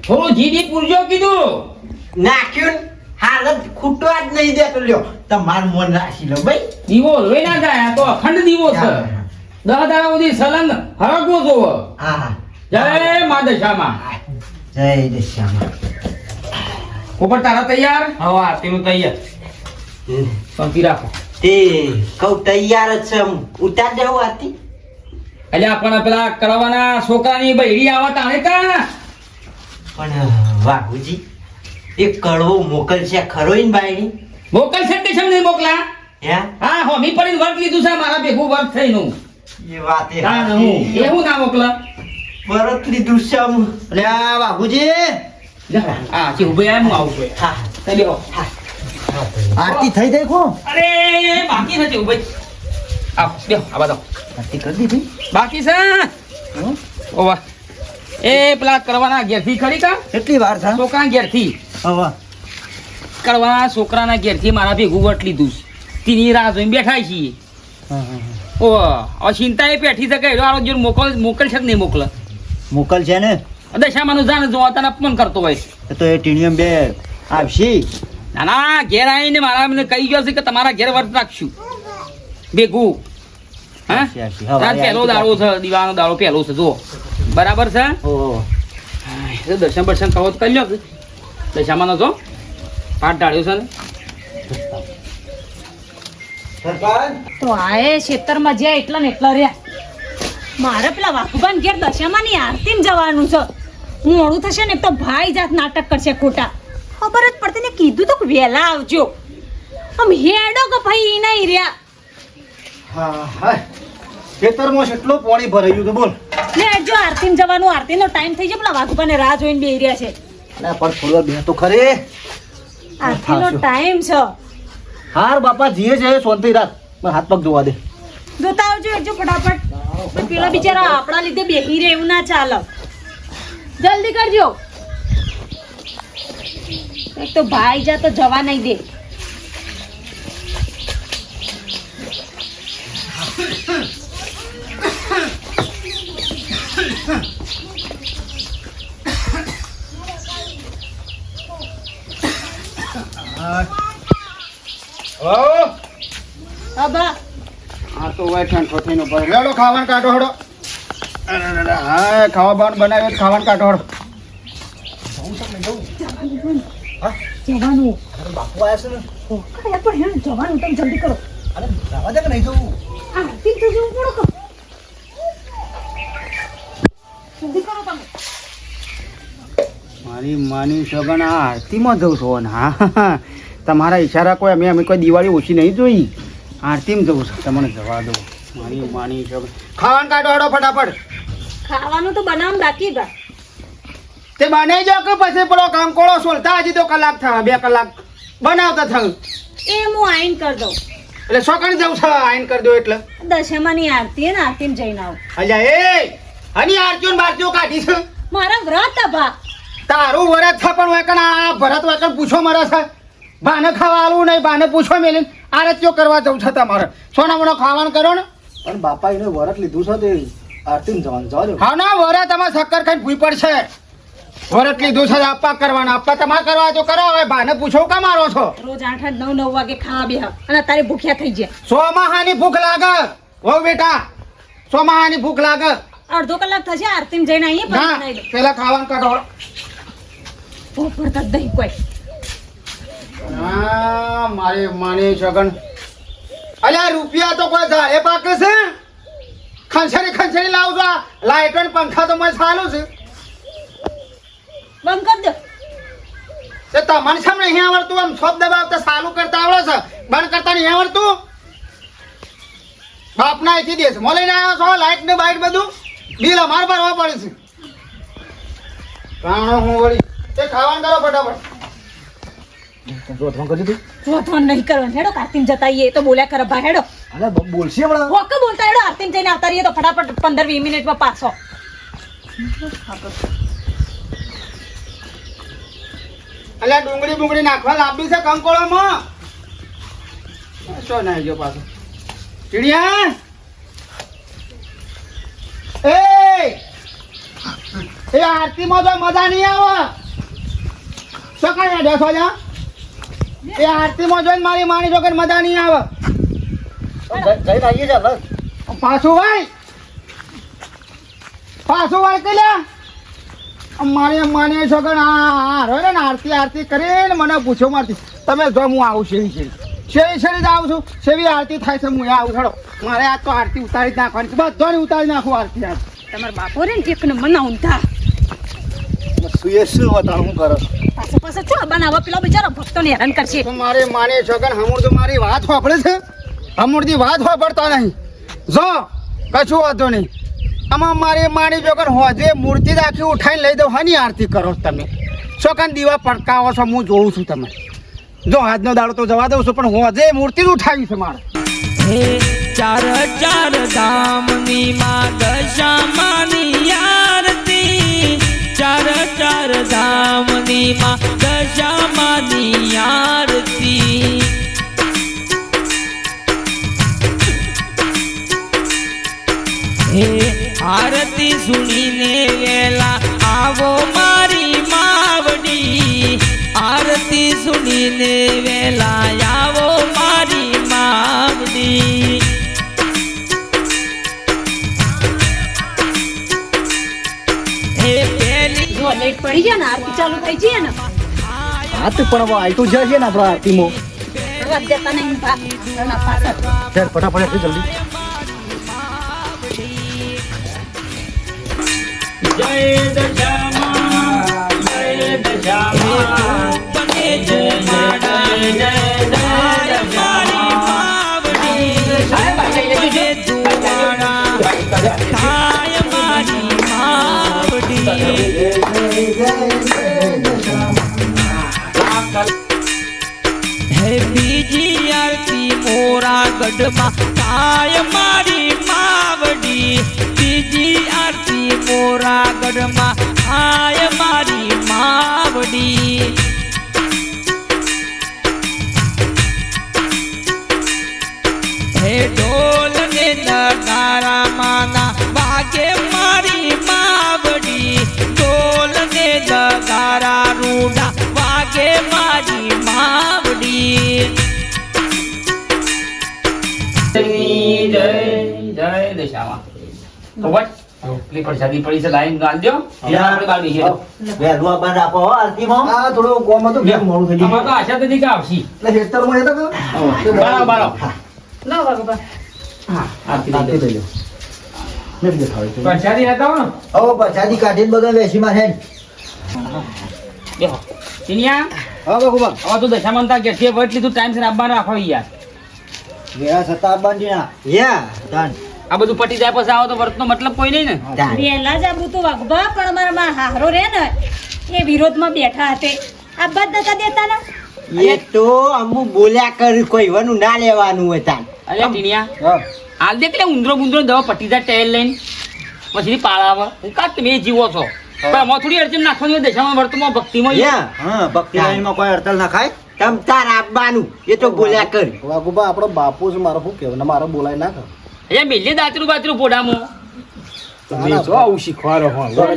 થોડું જીડી પૂરજો કીધું. નાખ્યું ને, હાલત ખૂટવા જ નહીં દેતો લ્યો. તમારું મન રાખી લો ભાઈ. દીવો લોહી ના જાય, આ તો અખંડ દીવો છે. 10 દાડા સુધી સલંગ હરગવો જોવો. હા. જય મા દશામાં. જય દશામાં. ઉપર તારા તૈયાર? હવે આરતીનું તૈયાર. પંક્તિ રાખો. તે કહું તૈયાર જ છે. ઉતાર દેવું આરતી. એટલે આપણા પેલા કરવાના છોકરાની બૈરી આવા તાણે કા. પણ વાઘુજી એક કડવો મોકલશે ખરો ને બાયડી? મોકલશે તે શેમ નહીં મોકલા? હે? હા હોમી પડીને વર્ત લીધું છે મારા ભેગું વર્ત થઈનું. એ વાત એ તાણ હું એવું ના મોકલા. બરત લીધું છે આમ. લે બાપુજી, હા કે ઉભે આય હું આવું છું. હા. તઈ બેહો. આરતી થઈ ગઈ કો? અરે બાકી નથી ઉભે. આવ બેહો આ બાજુ. આરતી કરી દીધી? બાકી છે. ઓવા એ પેલા કરવાના ઘેરથી ખરી કા? કેટલી વાર છે? છોકરાના ઘેરથી. હવે કરવાના છોકરાના ઘેરથી મારા ભેગું વટ લીધું છે. તેની રાહ જોઈને બેઠા છીએ. ઓ હવે ચિંતા એ પેઠી શકે આરો જો મોકલશે કે નહીં મોકલે? મોકલ છે ને? દશામાનું જાણે જો તને અપમાન કરતો હોય છે. તો એ ટીણીયમ બે આવશે. ના ના ઘેર આવીને મારા મને કહી ગયો છે કે તમારા ઘેર વર્ત રાખશું ભેગું. હા આવશે, હવે આજ પહેલો દાડો છે, દીવાનો દાડો પહેલો છે. જો બરાબર છે. ઓહો. દર્શન બર્શન કરો તો કરી લો. દશામાનો જો પાઠ ઢાળ્યો છે ને. તો આ એ ખેતરમાં જ્યાં એટલા ને એટલા રહ્યા. મારે પેલા વાઘુબાન ઘેર દશામાની આરતીમાં જવાનું છે. મોડું થશે ને તો ભાઈ જાત નાટક કરશે ખોટા. ખબર જ પડતી ને કીધું તો વહેલા આવજો. આમ હેડો કે ભાઈ ઈ નહીં રહ્યા. હા હા, ખેતરમાં કેટલું પાણી ભરાયું તો બોલ. લે જો આરતીમાં જવાનું, આરતીનો ટાઈમ થઈ જાય. પેલા વાઘુબાને રાહ જોઈને બેહી રહ્યા છે. ના પણ થોડો બે તો ખરે. આરતીનો ટાઈમ છે. હાર બાપા જીએ છે શાંતિ રાખ. મને હાથ પગ જોવા દે. જોતા આવજો એકજો ફટાફટ. પણ પેલા બિચારા આપણા લીધે બેહી રહે એવું ના ચાલે. જલ્દી કરજો. એક તો ભાઈ જા તો જવા નહીં દે. અબા હા તો વાય ઠંડો થઈને પડે. લેડો ખાવાનું કાઢો હડો. હા ખાવા બાવાનું બનાવ્યું તો ખાવાનું કાઢો હડો. જવાનું. બાપુ આવ્યા છે ને? કયા પણ હેણ જવાનું તમે જલ્દી કરો. અરે જવા દે કે નહીં જવું? આરતી તો જવું પડો કે. જલ્દી કરો તમે. મારી માની સગન આ આરતીમાં જઉં છો ને? હા તમારા ઈશારા કોઈ અમે કોઈ દિવાળી ઓછી નહીં જોઈ. આરતીમાં જવું છે, તમને જવા દો. મારી માની સગન ખાવાનું કાઢો હડો ફટાફટ. ખાવાનું તો બનાવવાનું બાકી હતા. તે બનાવી જાઓ કે પછી પેલો કામકોળો સોલતા હજી તો કલાક થયો, 2 કલાક બનાવતા થયું. એ હું આઈન કરી દઉં. એટલે સોકણ જવું છે આઈન કરી દો એટલે. દશામાની આરતી ને આરતીમાં જઈને આવું. અલ્યા એ હની આરતીઓ ને બારતીઓ કાઢી છે. મારા વ્રત અભા. તારું વરત છે પણ વેકણ આ ભરત વેકણ પૂછો મારે છે. બાને ખાવા આલું નહીં, બાને પૂછો મેલીને આરતીઓ કરવા જવું છે તમારે. સોના મોનો ખાવાનું કરો ને. પણ બાપા એને વરત લીધું છે તે આરતીમાં જવાનું જવા દો. હા ના વરત અમારે શક્કર ખાઈને ભૂઈ પડશે. વરત લીધું છે આપવા કરવાના, આપવા તમારે કરવા તો કરો. હવે બાને પૂછો કા મારો છો? રોજ 8-9 વાગે ખાવા બેહ અને તારે ભૂખ્યા થઈ જાય. સોમાહાની ભૂખ લાગે હો બેટા, સોમાહાની ભૂખ લાગે. અડધો કલાક થશે આરતીમાં જઈને આવીએ પછી ના બનાવી દઉં. પેલા ખાવાનું કાઢો. ભરતા જ દહીં કોઈ. હા મારી માની સગન. અલ્યા રૂપિયા તો કોઈ ધારે પાકે છે. ખંચરી લાવજો. લાઈટ અને પંખા તો મને સારું છે. બંધ કર દો. તે તમને સામે નહીં આવડતું? આમ શોપ દબાવતા ચાલુ કરતા આવડે છે, બંધ કરતા નહીં આવડતું? બાપના અહીંથી દેશ મો લઈને આવ્યો છો લાઈટ ને બાઈટ બધું બિલ અમારે ભરવા પડે છે. કાણો હું વળી તે ખાવાનું કરો ફટાફટ. જોતમાં કરી દીધું? રોધવાનું નહીં કરવાનું. હેડો આરતીમાં જતા આવીએ. એ તો બોલ્યા કરે ભા હેડો. અરે બોલશે હમણાં. વોકે બોલતા હેડો આરતીમાં જઈને આવતા રહીએ તો ફટાફટ 15-20 મિનિટમાં પાછો. અલ્યા ડુંગળી નાખવા લાંબી છે કંકોળામાં. શું નાઈ ગયો પાછો? ચીડિયા એ એ આરતીમાં તો મજા નહીં આવે શું કાંઈ બેઠો જા એ આરતીમાં જોઈને મારી માની છોકર મજા નહીં આવે જઈને આવીએ ચાલ પાછું ભાઈ કે લ્યા મારી માની છોકર હા ને આરતી આરતી કરીને મને પૂછ્યો મારતી તમે જો હું આવું શેરી જ આવું છું શેવી આરતી થાય છે હું આવું છોડો મારે આ તો આરતી ઉતારી જ નાખવાની છે બધાને ઉતારી નાખું આરતી આજ તમારા બાપો રે ને એક નંબર ના ઊંધા સુએ શું બતાવું હું કરો પાછો ચો બનાવો પેલો બિચારો ભક્તોને હેરાન કરશે તો મારી માની છોકર હમુર તો મારી વાત સાંભળે છે હમુરથી વાત સાંભળતા નહીં જો કશું વાંધો નહીં આમાં મારી માની છોકર હોજે મૂર્તિ જ આખી ઉઠાઈને લઈ દઉં હાની આરતી કરો છો તમે છોકરા દીવા પડકાવો છો હું જોઉં છું તમે જો આજનો દાડો તો જવા દઉં છું પણ હોજે મૂર્તિ જ ઉઠાવી છે મારે ચાર ચાર ધામની માં દશામાની આરતી ચાર ચાર ધામની માં દશામાની આરતી હે આરતી સુણીને વેલા આવો મારી માવડી આરતી સુણીને વેલા આવો મારી માવડી હે પેલી જો લેટ પડી જાય ને આરતી ચાલુ થઈ જાય ને હા તો પણ હવે આઈ તો જશે ને આપણા આરતીમાં રવા દેતા નહીં ના પાછળ ચાલ ફટાફટ જલ્દી જય દશામાં જય દશામાં બને જય જય દશામાની માવડી થાય મારી માવડી હે બીજી આરતી મોરા ગઢમાં થાય મારી માવડી બીજી આરતી મોરા ગઢમાં થાય મારી માવડી હે ઢોલ ને નગારા માના વાગે મારી માવડી ઢોલ ને નગારા રૂડા વાગે મારી માવડી જય જય દશામાં પેલી પ્રસાદી પડી છે લાઈન ગાલ દો આપણે બાર બેસીએ વહેલું આ બંધ આપો હો આરતીમાં આ થોડો ગોમાં તો બેન મોડું થઈ અમારે ગયું તો આશા હતી કે આવશી એટલે હેસ્ટરમાં જતા કે બારો બારો લો બાબા હા આરતી આરતી લઈ થઈ ગયો નથી દેખાવે તો પ્રસાદી હતા હો ને હવે પછાડી કાઢીને બધા બેસી માં છે દેખો સિનિયા હા બાબુબા હવે તું દશામાં તા કે છે વટ લીધું ટાઈમ સર આવવાનું રાખો યાર વેરા છતાં બાંધીના યા આ બધું પટી જાય પછી આવો તો વર્તનો મતલબ કોઈ નહીં ને વહેલા જ આબરું તો વાગબા પણ અમારા હારો રે ને એ વિરોધમાં બેઠા હતે આ બધ નતા દેતા ને એ તો અમુ બોલ્યા કર કોઈ વાનું ના લેવાનું હતા અરે ટીનિયા હા હાલ દેખ લે ઉંદરો બુંદરો દવા પટી જાય ટેલ લઈને પછી પાળાવ હું કાં તમે જીવો છો પણ આમાં થોડી અડચણ નાખવાની હોય દશામાં વર્તમાં ભક્તિમાં યા હા ભક્તિ લાઈનમાં કોઈ અડતલ ના ખાય તમ તાર આપવાનું એ તો બોલ્યા કર વાઘુબા આપણો બાપુ છે મારો શું કહેવાય મારો બોલાય ના કર અહીંયા મિલે દાતરું બાતરું પોડામાં આવું શીખવાડો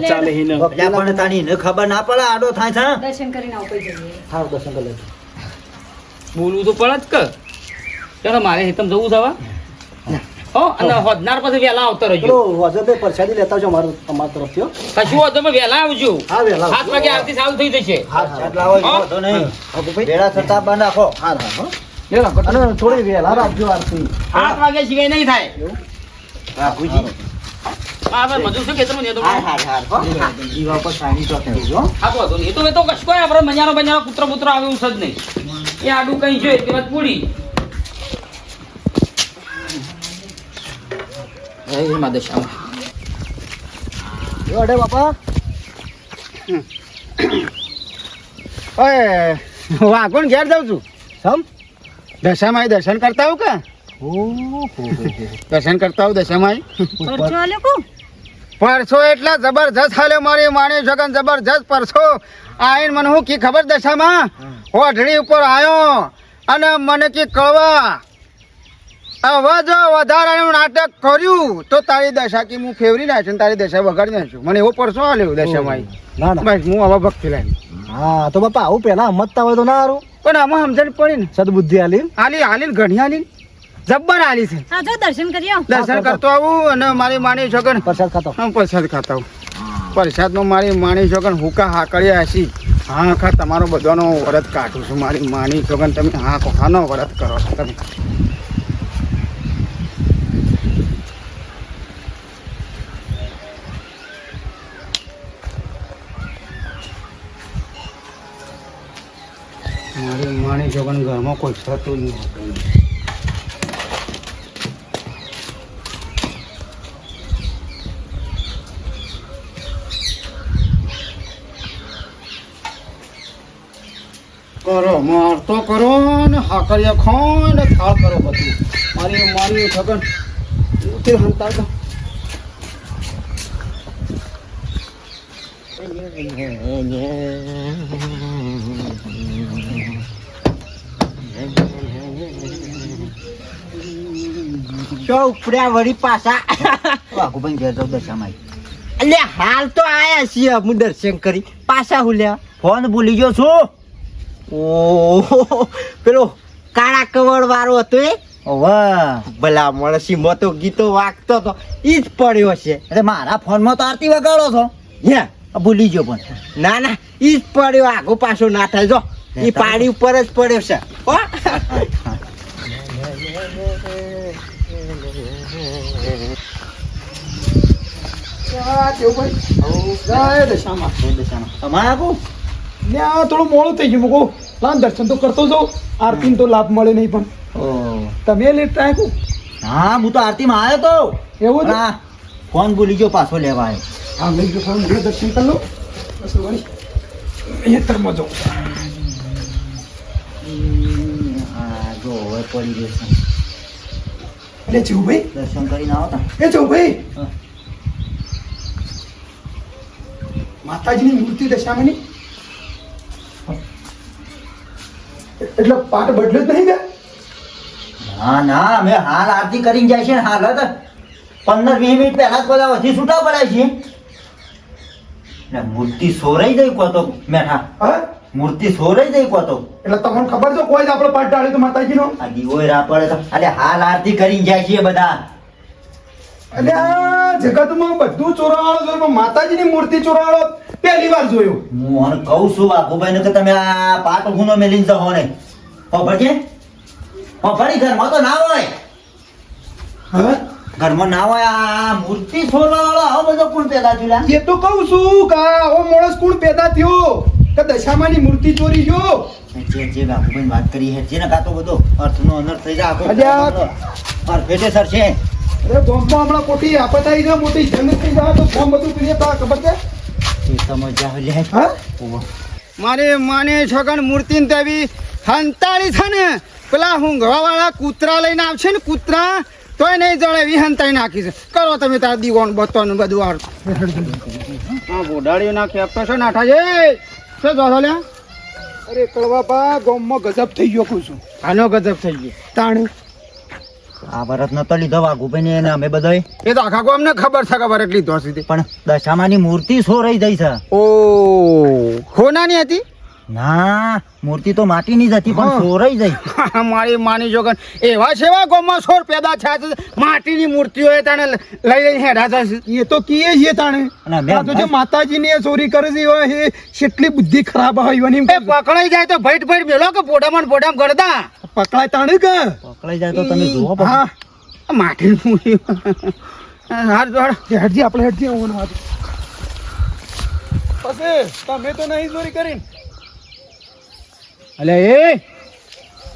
ચાલે એટલે પણ તાની ને ખબર ના પડે આડો થાય છે દર્શન કરીને આવું કઈ જઈએ હા દર્શન કરી લેજો બોલવું તો પડે જ કે ચાલો મારે હેતમ જવું છે હવે હો અને હોદનાર પછી વહેલા આવતો રહેજો પેલો વજનભાઈ પ્રસાદી લેતા આવજો અમારું તમારા તરફથી હો. કશું હોતો પણ વહેલા આવજો હા વહેલા 7 વાગે આરતી ચાલુ થઈ જશે હા છાત લાવો હા. તો નહીં વેળા થતા બંધ રાખો હા હા હો. અને થોડી વહેલા રાખજો આરતી 8 વાગે સિવાય નહીં થાય બાપુજી હા ભાઈ મજૂર શું ખેતરમાં ને તો હાર હાર હાર હો દીવા પર સાની ચોક દેજો હા તો વાંધો નહીં. એ તો કશું કોઈ આપણે મજાનો બજાનો પુત્ર પુત્ર આવે એવું છે જ નહીં એ આડું કઈ જોઈએ તે વાત પૂરી એમાં દશામાં અડે બાપા ઓય વાઘોણ ઘેર જાઉં છું સમ દશામાં દર્શન કરતા આવું કે દર્શન કરતા આવું દશામાં પરચો આલ્યો કો પરસો એટલા જબરજસ્ત હાલ્યો મારી માણી છગન જબરજસ્ત પરસો આઈને મને હું કી ખબર દશામાં ઓઢડી ઉપર આવ્યો અને મને કી કળવા હવે જો વધારાનું નાટક કર્યું તો તારી દશા કે હું ફેવરી નાખ્યું ને તારી દશા વગાડી નાખ્યું મને એવો પરસો આલ્યો દશામાં ના ના બસ હું હવે ભક્તિ લાવી હા તો બાપા આવું પહેલા સમજતા હોય તો ના હારું પણ આમાં સમજણ પડી ને સદબુદ્ધિ આલી હાલી ઘણી હાલી જબ્બર હાલી છે હા જો દર્શન કરી આવો. દર્શન કરતો આવું અને મારી માની છોકન પ્રસાદ ખાતો પ્રસાદ ખાતા આવું પ્રસાદમાં મારી માની છોકન હુકા હાકળ્યા હસી હા ખા તમારો બધાનો વ્રત કાઢું છું મારી માની છોકન તમે હા કોખાનો વ્રત કરો છો તમે મારી માની છોકન ઘરમાં કોઈ થતું નહીં કરો માર તો કરો ને હાકરિયા ખો ને થાળ કરો બધું મારી છગન ઉતર હંતા તો ઉપડ્યા વળી પાછા વાઘુભાઈ ઘેર જાઉં દશામાં એટલે હાલ તો આયા છીએ હું દર્શન કરી પાછા હુલ્યા ફોન ભૂલી ગયો છું ઓ પેલો કાળા કવર વાળો હતો એ વાહ ભલા માણસી મતો ગીતો વાગતો તો ઈ જ પડ્યો છે એટલે મારા ફોનમાં તો આરતી વગાડો છો હે ભૂલી ગયો પણ ના ના ઈ જ પડ્યો આગો પાછો ના થાય જો ઈ પાડી ઉપર જ પડ્યો છે હો અમારા કહું થોડું મોડું થઈ ગયું મૂકો લાન દર્શન તો કરતો જાઉં આરતી તો લાભ મળે નહીં પણ તમે લેટ ટ્રાય કો હા હું તો આરતીમાં આવ્યો તો એવું છે? હા ફોન ભૂલી ગયો પાછો લેવા આવ્યો હા લઈ જો ફોન દર્શન કરી લો બસ વળી અહીંયા તરમાં જાઉં હા જો હવે પડી ગયો છે એટલે જેવું ભાઈ દર્શન કરીને આવતા એ જેવું ભાઈ હા. માતાજીની મૂર્તિ દશામાંની એટલે પાઠ બદલ્યો જ નહીં કે ના ના અમે હાલ આરતી કરીને જાય છે ને હાલ જ 15-20 મિનિટ પહેલા જ બધા વધી છૂટા પડ્યા છીએ એટલે મૂર્તિ સોરાઈ ગઈ કો તો મેઠા હા મૂર્તિ સોરાઈ ગઈ કો તો એટલે તમને ખબર છે કોઈ જ આપણો પાઠ ડાળ્યો તો માતાજીનો આ દીવો રા પડે તો અરે હાલ આરતી કરીને જાય છીએ બધા એટલે આ જગતમાં બધું ચોરાવાળો જોયું પણ માતાજીની મૂર્તિ ચોરાવાળો પહેલી વાર જોયો હું અને કહું છું બાપુભાઈ ને કે તમે આ પાટ ગુનો મેલીને જહો ને ભરજે ભરી ઘરમાં તો ના હોય હા ઘરમાં ના હોય આ મૂર્તિ છોડવા વાળો આવો બધો કોણ પેદા થયું એ તો કહું છું કે આવો માણસ કોણ પેદા થયો કે દશામાની મૂર્તિ ચોરી ગયો જે બાપુભાઈ વાત કરી છે જેને કાતો બધો અર્થનો અનર્થ થઈ જાય અલ્યા. આખો પેટે સર છે અરે બોમ્બમાં હમણાં ખોટી આફત આવી જાય મોટી જંગ થઈ જાય તો બોમ્બ બધું પીએ તો ખબર છે એ સમજ્યા લે હા મારી માની છગન મૂર્તિ ને તેવી હંતાળી છે ને પેલા ઊંઘવા વાળા કૂતરા લઈને આવશે ને કૂતરા તોય નહીં જળે એવી હંતાઈ નાખી છે કરો તમે તાર દીવાન બતન બધું વાર હા બોડાડીઓ નાખી આપતો છો નાઠા છે શું જોડો લ્યા અરે કળવાપા ગામમાં ગજબ થઈ ગયો કહું છું આનો ગજબ થઈ ગયો તાણ આ ભરત નતો લીધો વાઘુભાઈ ને એને અમે બધાય એ તો આખા ગામને ખબર છે કે ભરત લીધો સીધી પણ દશામાની મૂર્તિ સોરાઈ ગઈ છે ઓ હોનાની હતી ના મૂર્તિ તો માટીની જ હતી પણ હા. સોરાઈ ગઈ મારી માની જોગન એવા સેવા ગામમાં સોર પેદા થયા છે માટીની મૂર્તિઓ એ તને લઈ લઈ હેડા થશે એ તો કીએ છે તાણે અને અમે આ તો જે માતાજીની એ ચોરી કરે છે એવા એ કેટલી બુદ્ધિ ખરાબ હોય એની એ પકડાઈ જાય તો ભઈટ ભઈટ મેલો કે પોડામાં ને પોડામાં ગળદા પકડાય તાણે કે પકડાઈ જાય તો તમે જુઓ પણ. હા માટીની મૂર્તિ હાર જોડ હેડજી આપણે હેડજી આવું હાથ પછી તમે તો નહીં ચોરી કરી અલે એ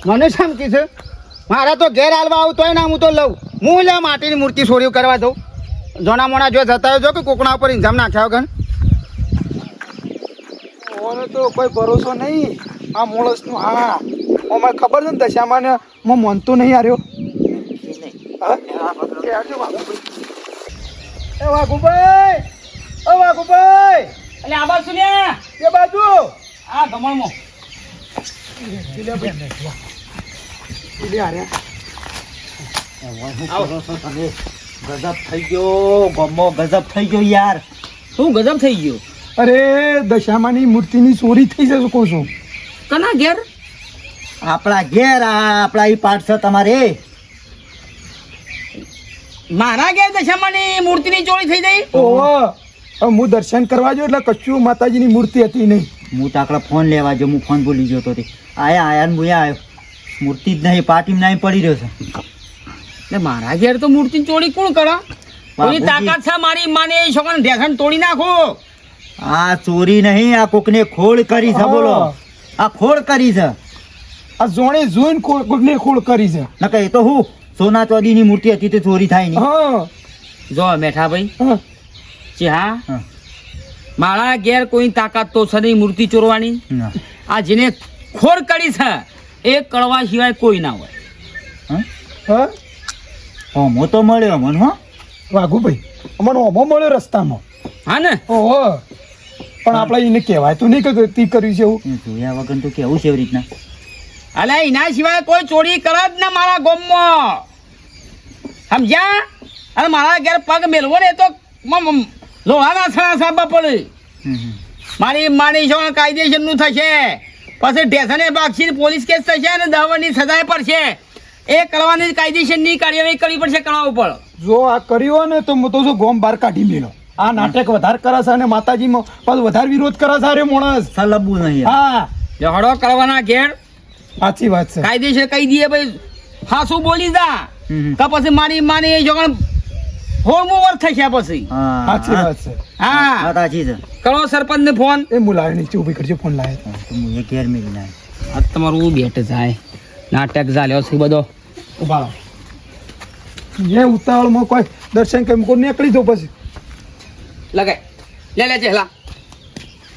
મને શાંતિ છે મારા તો ઘેર હાલવા આવું તોય ના હું તો લઉં હું લે માટીની મૂર્તિ ચોરી કરવા દઉં જોના મોણા જો જતા હોય જો કે કોકણા ઉપર ઇંજામ નાખ્યા વગર ઓને તો કોઈ ભરોસો નહીં આ મોળસનું હા મને ખબર છે ને દશામાં હું માનતો નહીં આર્યો હા? એ હાચું વાઘુભાઈ. એ વાઘુભાઈ ઓ વાઘુભાઈ એટલે આવા શું લે એ બાજુ આ ગમણમાં લે ભાઈ. લે હાર્યા. કરો છો તમે? ગજબ થઈ ગયો ગમો, ગજબ થઈ ગયો યાર. શું ગજબ થઈ ગયો? અરે દશામાની મૂર્તિની ચોરી થઈ જશે કહું છું. કના ઘેર? આપણા ઘેર આપણા ઈ પાઠ છે તમારે. મારા ઘેર દશામાની મૂર્તિની ચોરી થઈ ગઈ? ઓહો હવે હું દર્શન કરવા જો એટલે કશું માતાજીની મૂર્તિ હતી નહીં. હું તાકડા ફોન લેવા જો, હું ફોન ભૂલી ગયો તો તે આયા ને હું આવ્યો, મૂર્તિ જ નહીં, પાટીમાં નહીં પડી રહ્યો છે. એટલે મારા ઘેર તો મૂર્તિ ચોરી કોણ કરે? કોઈ તાકાત છે મારી માને એ છોકરાને ઢેસણ તોડી નાખો. આ ચોરી નહીં, આ કોકને ખોળ કરી છે. બોલો, આ ખોળ કરી છે. આ જોણે જોઈને કોકને ખોળ કરી છે. નકર એ તો હું સોના ચોદીની મૂર્તિ હતી તે ચોરી થાય નહીં. હા જો મેઠા ભાઈ હા. જી હા, હા. મારા ઘેર કોઈ તાકાત તો છે નહીં મૂર્તિ ચોરવાની. ના. આ જેને ખોર કરી છે એ કળવા સિવાય કોઈ ના હોય. હા? હા હોમો તો મળ્યો મને. હો વાઘુભાઈ અમને ઓમો મળ્યો રસ્તામાં. હા ને? ઓહો પણ આપણે એને કહેવાય તો નહીં કે તી કર્યું છે એવું. જોયા વગર તો કેવું છે એવી રીતના? અલે એના સિવાય કોઈ ચોરી કરે જ ના મારા ગામમાં, સમજ્યા? અને મારા ઘેર પગ મેળવો ને તો લોહાના છણા સાબા પડે. મારી માની છો કાયદેસરનું થશે, પછી ઢેસને ભાગશે, પોલીસ કેસ થશે અને 10 વર્ષની સજાએ પડશે. એ કરવાની કાયદેસરની કાર્યવાહી કરવી પડશે કરવા ઉપર. જો આ કર્યું હોય ને તો હું તો શું ગોમ બહાર કાઢી મેળો. આ નાટક વધારે કરે છે અને માતાજીમાં પાછું વધારે વિરોધ કરે છે. અરે માણસ સલબવું નહીં. હા ઝઘડો કરવાના ઘેર સાચી વાત છે. કાયદેસર કહી દઈએ ભાઈ, હા શું બોલી દા હમ. તો પછી મારી માની જોગણ હોમો વર્ષ થશે પછી. હા, સાચી વાત છે. હા, વાત સાચી છે. કરો સરપંચ ને ફોન. એ મુલાય નીચે ઉભી કરજો, ફોન લાવે. હા, તો હું એ ઘેર મેલી નાખ. આ તમારું બેટ જાય નાટક ચાલ્યો છે બધો. ઉભા રહો. એ ઉતાવળમાં કોઈ દર્શન કરી કોઈ નીકળી દો પછી. લગાય લે ચેલા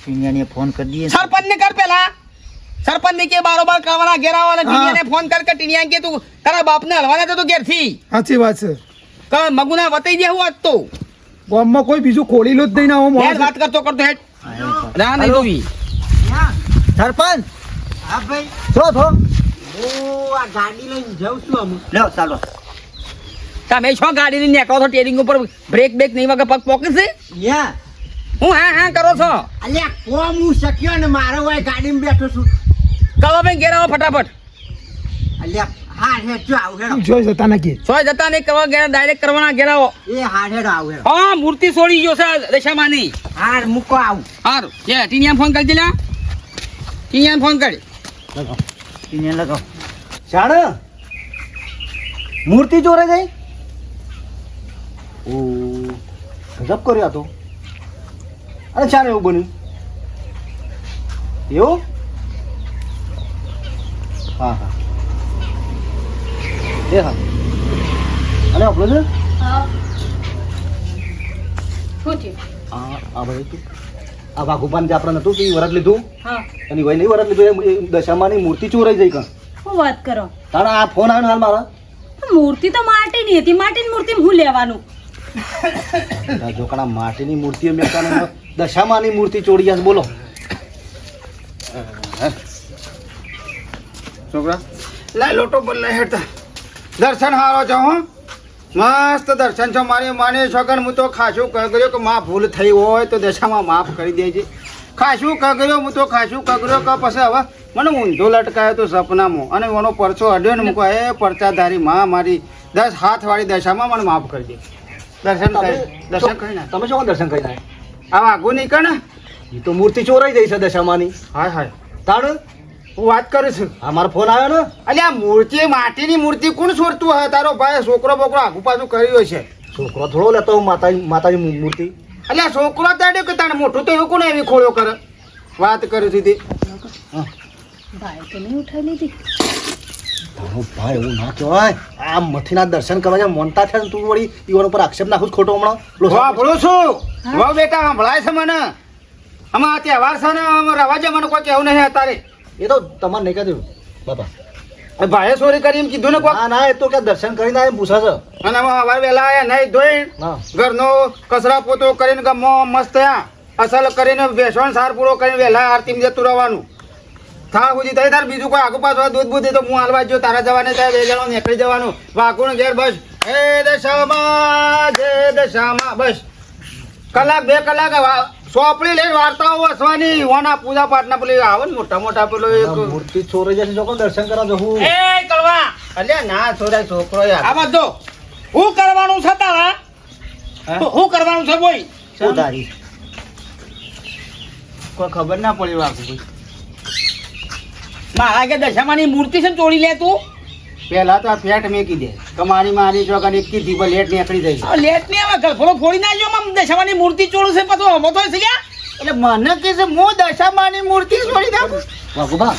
ટીનિયાને ફોન કરી દઈએ. સરપંચ ને કર પેલા. સરપંચ ને કે બારોબાર કરવાના ઘેર આવવાના. હા. ટીનિયાને ફોન કર કે ટીનિયા કે તું તારા બાપ ને હલવાના તો તું ઘેર થી સાચી વાત છે. કે મગુના વતાઈ દે હું આજ તો ગામમાં કોઈ બીજું ખોલીલો જ નહીં ના આવો યાર માણસ. વાત કરતો હેડ હા, રા નહીં જોવી. સરપંચ હા ભાઈ, છો છો હું આ ગાડી લઈને જાઉં છું અમુક. લ્યો ચાલો. તમે છો ગાડીની નેકળો છો ટેરિંગ ઉપર બ્રેક બ્રેક નહીં વગર પગ પોકે છે. યા હું હા કરો છો. અલ્યા કોમ હું શક્યો ને મારો હોય ગાડીમાં બેઠો છું. કવા ભાઈ ઘેર આવો ફટાફટ. અલ્યા હા હેડ જો આવ હેડો. જોઈ જતા નથી. સોય જતા નહીં કરવા ઘેર ડાયરેક્ટ કરવાના ઘેર આવો. એ હા હેડો આવ હેડો. હા મૂર્તિ છોડી ગયો છે દશામાની. હાર મૂકો આવ. હારું જે ટીનિયા ફોન કરી દેલા. ટીનિયા ફોન કરી. ટીનિયા લગાવ. શાણ મૂર્તિ ચોરે ગઈ. ઓ ગજબ કર્યો આ તો. અરે શાણ એવું બન્યું એવું? હા હા એ હા. અને આપણો છે શું થયું? આ ભાઈ તું આ વાઘુપાન જે આપણે નતું કે વરત લીધું હા, અને ભાઈ નહીં વરત લીધું એ દશામાની મૂર્તિ ચોરાઈ જઈ કાં. શું વાત કરો? તારા આ ફોન આવ્યો ને હાલ મારા. મૂર્તિ તો માટીની હતી. માટીની મૂર્તિ હું લેવાનું? જોકણા માટીની મૂર્તિઓ મેં કાને દશામાની મૂર્તિ ચોરી ગયા છે. બોલો છોકરા લાય લોટો બોલ લાય હેઠતા દર્શન હારો છો હો મસ્ત દર્શન છો મારી માને છોકર હું તો ખાસું કગર્યો કે માં ભૂલ થઈ હોય તો દશામાં માફ કરી દેજે. ખાસું કગર્યો હું તો ખાસું કગર્યો કે પછી હવે મને ઊંધો લટકાયો તો સપનામાં અને એનો પરચો અડ્યો ને મૂકો એ પરચાધારી માં મારી 10 હાથવાળી દશામાં મને માફ કરી દે. દર્શન કરી ના. તમે શું દર્શન કરી ના? આ આગું નહીં કર ને એ તો મૂર્તિ ચોરાઈ જઈ છે દશામાની. હાય હાય તાણ હું વાત કરું છું. આ મારો ફોન આવ્યો ને. અલ્યા મૂર્તિ માટીની મૂર્તિ કોણ છોડતું હોય? તારો ભાઈ છોકરો બોકરો આગુ પાછું કર્યો છે. છોકરો થોડો લેતો માતાજી મૂર્તિ. અલ્યા છોકરો તાડ્યો કે તાણે મોટું તો એવું કોને એવી ખોળ્યો કરે? વાત કરું છું તે ભાઈ તો નહીં ઉઠાવી લીધી. તારો ભાઈ એવું ના કહેવાય. આ મથીના દર્શન કરવા જાય મોનતા છે ને તું વળી ઈવન ઉપર આક્ષેપ નાખું ખોટો હમણાં. વાપરું છું વાહ બેટા સંભળાય છે મને. આમાં આ તહેવાર છે ને રવાજે મને કોઈ કહેવું નહીં અત્યારે. એ તો તમારે નહીં કહ્યું બાપા. ભાઈએ ચોરી કરી એમ કીધું ને કોઈ? ના ના એ તો કે દર્શન કરીને એમ પૂછે છે. અને હવે વહેલા આયા નહીં ધોઈ ઘરનો કચરા પોતો કરીને ગમો મસ્ત અસલ કરીને બેસણ સાર પૂરો કરીને વહેલા આરતી જતું રહેવાનું. થા સુધી થઈ તાર બીજું કોઈ આગુ પાછું દૂધ બૂધ તો હું હાલવા જો તારા જવાને ત્યાં 2 જણા નીકળી જવાનું વાકુણ ઘેર બસ હે દશામાં બસ કલાક 2 કલાક સોપડી લઈને વાર્તાઓ વસવાની ઓના પૂજા પાઠના પેલી આવે ને મોટા મોટા પેલો એક મૂર્તિ ચોરાઈ જશે જો કોણ દર્શન કરવા જવું એ કળવા અલ્યા ના છોરાય છોકરો યાર આ બધો હું કરવાનું છે તારા હું કરવાનું છે બોય ઉધારી કોઈ ખબર ના પડી વાકુભાઈ મારા કે દશામાની મૂર્તિ છે ને તોડી લે તું પેલા તો આ ફેટ મેકી દે કમાણી મારી ચોકન એક થી દીવા લેટ નીકળી જાય આ લેટ ની આવે ગલફડો ફોડી નાખજો મમ દશામાની મૂર્તિ ચોડું છે પછી હમો તો છે લ્યા એટલે મને કે છે હું દશામાની મૂર્તિ છોડી નાખું વાઘુબા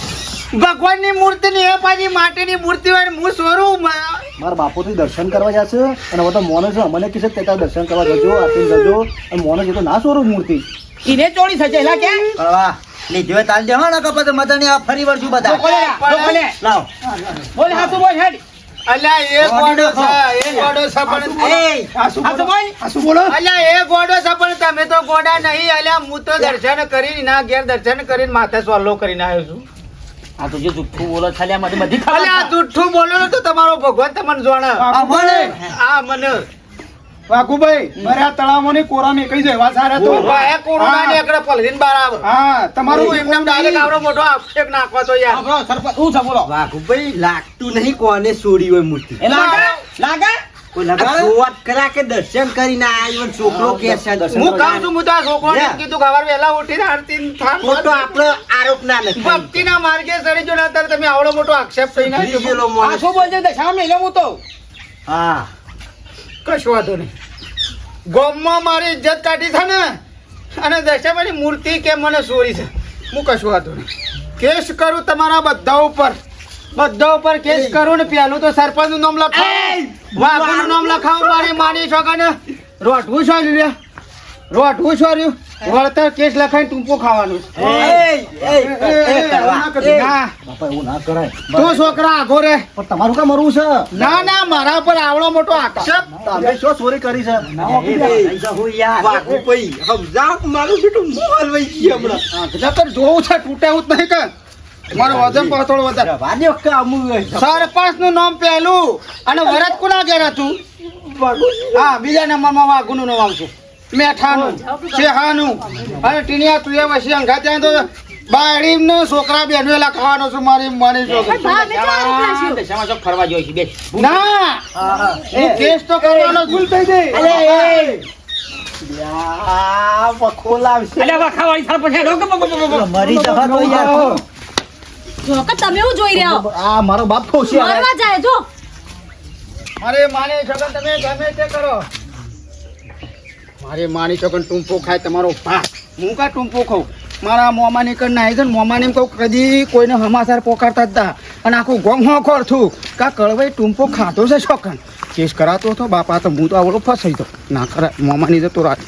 ભગવાનની મૂર્તિ ની એ પાછી માટીની મૂર્તિ હોય ને હું સોરું મારા બાપુ થી દર્શન કરવા જશે અને હવે તો મોને છે અમને કીધું કે ત્યાં દર્શન કરવા જજો આરતી જજો અને મોને જે તો ના સ્વરૂપ મૂર્તિ ઈને ચોડી થશે એલા કે કળવા લીધો તાલ દેવો ને કપત મતની આ ફરી વળશું બધા બોલે લાવ બોલ હાસુ બોલ હેડ અલ્યા એ ગોડો છે એ ગોડો છે પણ હાસુ બોલ શું બોલો અલ્યા એ ગોડો છે પણ તમે તો ગોડા નહીં અલ્યા હું તો દર્શન કરીને ના ઘેર દર્શન કરીને માથે સોલ્લો કરીને આવ્યો છું આ તો જે જુઠ્ઠું બોલો છાલ્યા માંથી બધી ખબર અલ્યા જુઠ્ઠું બોલો ને તો તમારો ભગવાન તમને જોણે આ મને વાઘુભાઈ મારે આ તળાવોની કોરા નીકળી જાય વાત સારા તો વાયા કોરોના ને એકડે પલરીને બરાબર હા તમારું હું એમને ડાયરેક્ટ આવડો મોટો આક્ષેપ નાખવા તો યાર આપણો સરપંચ હું છે બોલો વાઘુભાઈ લાગતું નહીં કોને છોડી હોય મૂર્તિ એ લાગે કોઈ લગાડ કરા કે દર્શન કરીને આવ્યો છોકરો કે છે હું કામ છું હું તો આ છોકરોને કીધું ખબર વહેલા ઉઠીને આરતી ખોટો આપણો આરોપ ના નથી ભક્તિના માર્ગે ચડી જો ને અત્યારે તમે આવડો મોટો આક્ષેપ થઈ નાખ્યો આ શું બોલજો દશામાં મેલો હું તો હા કશું વાંધો નહીં ગોમમાં મારી ઇજ્જત કાઢી છે ને અને દશામાની મૂર્તિ કે મને ચોરી છે હું કશું વાંધો નહીં કેસ કરું તમારા બધા ઉપર કેસ કરું ને પેલું તો સરપંચ નું નામ લખાવ વાઘુનું નામ લખાવ મારી માની છોકરાને રોટવું છોડ્યું રોટવું છોડ્યું વળતર કેસ લખાઈને ટૂંપો ખાવાનું બાપા એવું ના કરાય તું છોકરા આઘો રે પણ તમારું કામ મરવું છે ના ના મારા પર આવડો મોટો આક્ષેપ તમે શું ચોરી કરી છે વાઘુભાઈ સમજાવ મારું બેટું મોહલ વઈ ગઈ હમણાં જતર જોવું છે તૂટે એવું જ નહીં કે મારો વજન પાતળો વધારે વાદ્યો કામ સરપંચ નું નામ પહેલું અને વરદ કુના ઘેર હતું હા બીજા નંબરમાં વાઘુનું નામ આવશે મેઠાનું શેહાનું અને ટીનિયા તું એ વસી અંગા ત્યાં તો બાળીનું છોકરા બેનો એલા ખાવાનો છું મારી માની છોકરી દશામાં ચોક ફરવા જોઈ છે બે ના હું કેસ તો કરવાનો ભૂલ થઈ ગઈ અલ્યા વાખાવાળી સરપંચ હેડો કે મરી જવા તો યાર જો કે તમે હું જોઈ રહ્યા હો આ મારો બાપ ખોશી આવે મારવા જાય જો મારે માની છોકન તમે ગમે તે કરો મારે માની છોકન ટૂંપો ખાય તમારો પા હું કા ટૂંપો ખાઉં મારા મોમાની કર નાઈ છે ને મોમાની કહું કદી કોઈને સમાચાર પોકારતા જ હતા અને આખું ગોમ હોખોર થું કા કળવાઈ ટૂંપો ખાતો છે છોકન કેસ કરાતો હતો બાપા તો હું તો આવડો ફસાઈ તો ના ખરા મોમાની જતો રાત